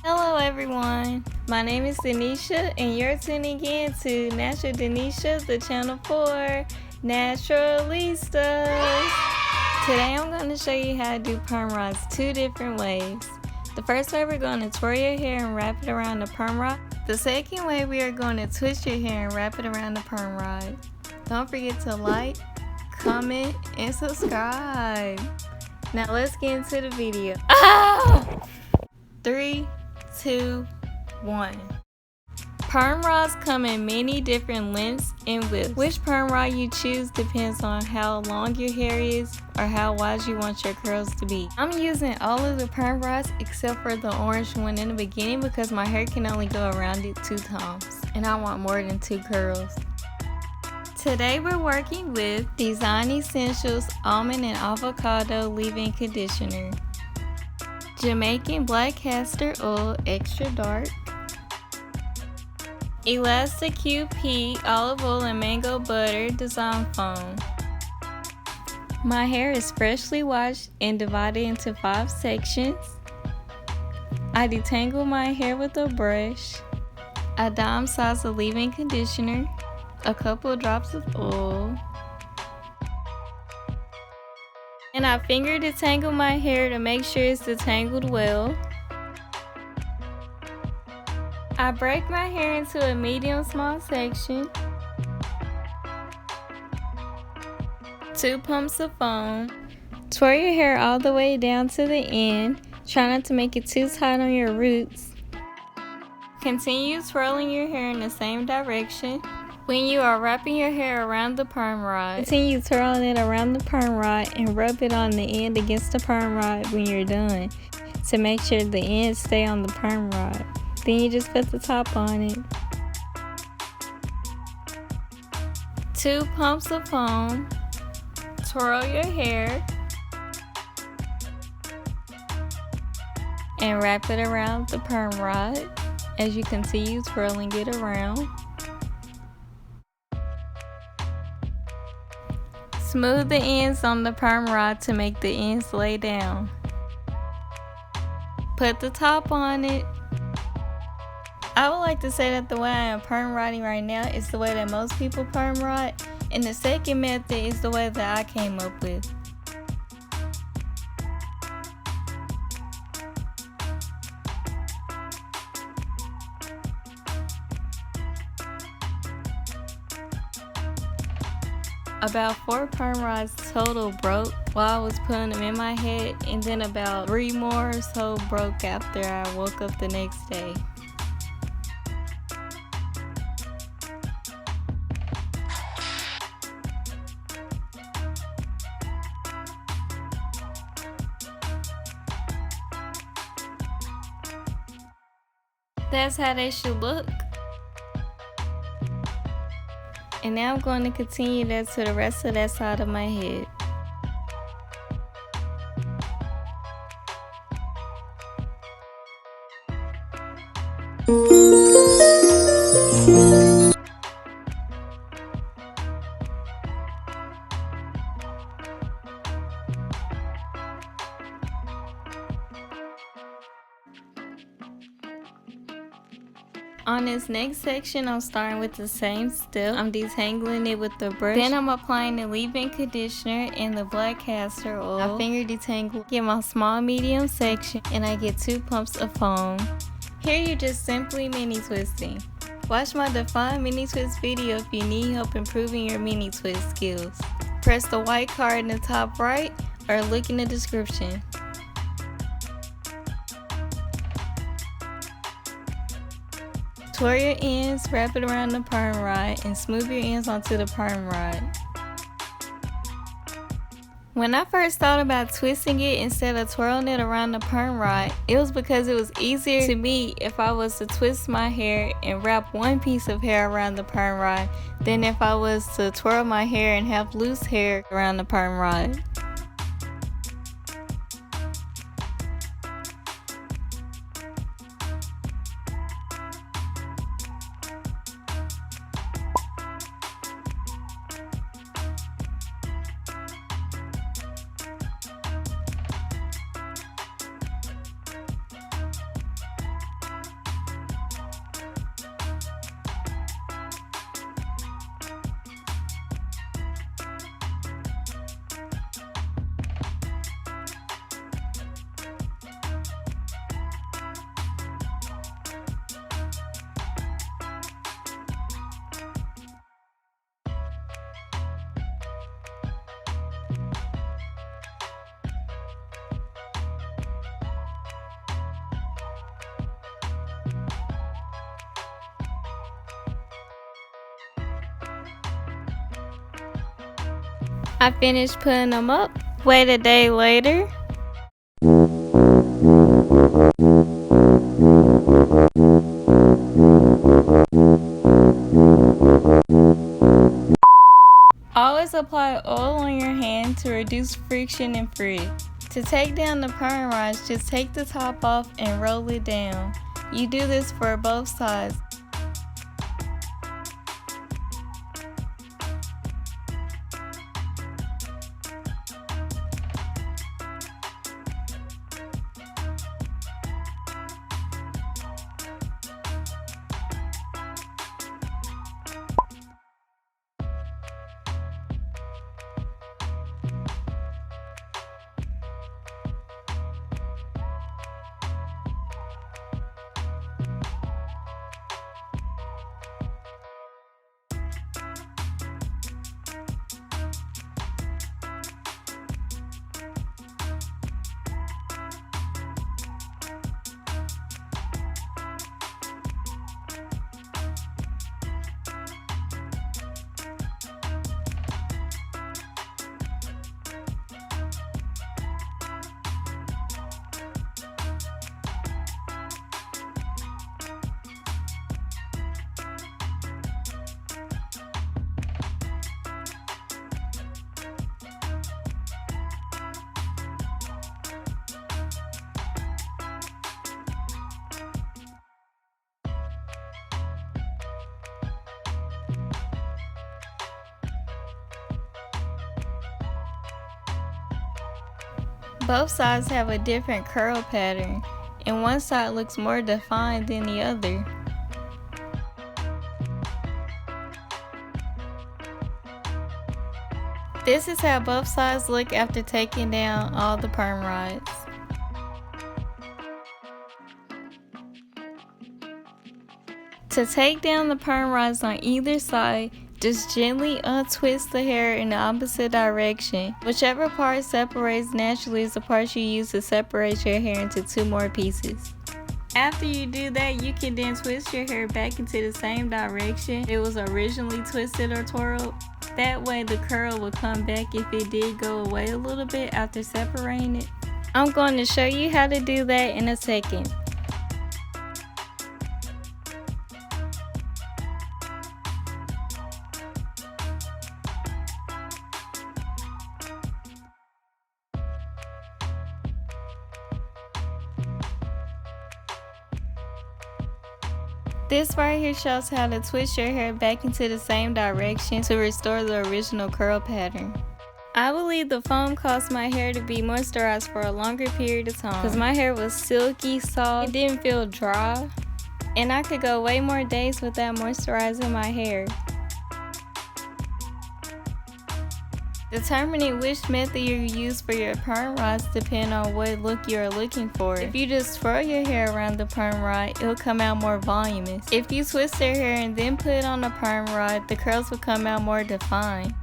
Hello everyone, my name is Danisha and you're tuning in to Natural Danisha, the channel for naturalistas. Today I'm going to show you how to do perm rods two different ways. The first way, we're going to twirl your hair and wrap it around the perm rod. The second way, we are going to twist your hair and wrap it around the perm rod. Don't forget to like, comment, and subscribe. Now let's get into the video. 3, 2, 1. Perm rods come in many different lengths and widths. Which perm rod you choose depends on how long your hair is or how wide you want your curls to be. I'm using all of the perm rods except for the orange one in the beginning because my hair can only go around it 2 times and I want more than 2 curls. Today we're working with Design Essentials Almond and Avocado Leave-In Conditioner, Jamaican Black Castor Oil Extra Dark, Elasta QP Olive Oil and Mango Butter Design Foam. My hair is freshly washed and divided into 5 sections. I detangle my hair with a brush, a dime size of leave-in conditioner, a couple drops of oil, and I finger detangle my hair to make sure it's detangled well. I break my hair into a medium small section, 2 pumps of foam. Twirl your hair all the way down to the end. Try not to make it too tight on your roots. Continue twirling your hair in the same direction. When you are wrapping your hair around the perm rod, continue twirling it around the perm rod and rub it on the end against the perm rod when you're done to make sure the ends stay on the perm rod. Then you just put the top on it. 2 pumps of foam. Twirl your hair and wrap it around the perm rod as you continue twirling it around. Smooth the ends on the perm rod to make the ends lay down. Put the top on it. I would like to say that the way I am perm rodding right now is the way that most people perm rod, and the second method is the way that I came up with. About 4 perm rods total broke while I was putting them in my head, and then about 3 more or so broke after I woke up the next day. That's how they should look. And now I'm going to continue that to the rest of that side of my head. On this next section, I'm starting with the same step. I'm detangling it with the brush. Then I'm applying the leave-in conditioner and the black castor oil. I finger detangle, get my small medium section, and I get 2 pumps of foam. Here you're just simply mini twisting. Watch my Define Mini Twist video if you need help improving your mini twist skills. Press the white card in the top right or look in the description. Twirl your ends, wrap it around the perm rod, and smooth your ends onto the perm rod. When I first thought about twisting it instead of twirling it around the perm rod, it was because it was easier to me if I was to twist my hair and wrap one piece of hair around the perm rod than if I was to twirl my hair and have loose hair around the perm rod. I finished putting them up. Wait a day later. Always apply oil on your hand to reduce friction and frizz. To take down the perm rods, just take the top off and roll it down. You do this for both sides. Both sides have a different curl pattern, and one side looks more defined than the other. This is how both sides look after taking down all the perm rods. To take down the perm rods on either side, just gently untwist the hair in the opposite direction. Whichever part separates naturally is the part you use to separate your hair into two more pieces. After you do that, you can then twist your hair back into the same direction it was originally twisted or twirled. That way the curl will come back if it did go away a little bit after separating it. I'm going to show you how to do that in a second. This right here shows how to twist your hair back into the same direction to restore the original curl pattern. I believe the foam caused my hair to be moisturized for a longer period of time because my hair was silky, soft, it didn't feel dry, and I could go way more days without moisturizing my hair. Determining which method you use for your perm rods depend on what look you are looking for. If you just swirl your hair around the perm rod, it'll come out more voluminous. If you twist your hair and then put it on the perm rod, the curls will come out more defined.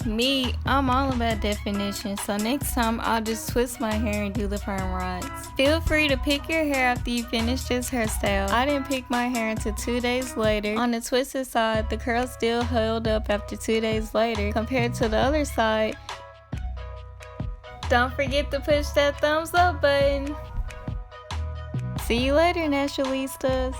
Me, I'm all about definition, so next time I'll just twist my hair and do the perm rods. Feel free to pick your hair after you finish this hairstyle. I didn't pick my hair until 2 days later. On the twisted side, the curls still held up after 2 days later compared to the other side. Don't forget to push that thumbs up button. See you later, naturalistas.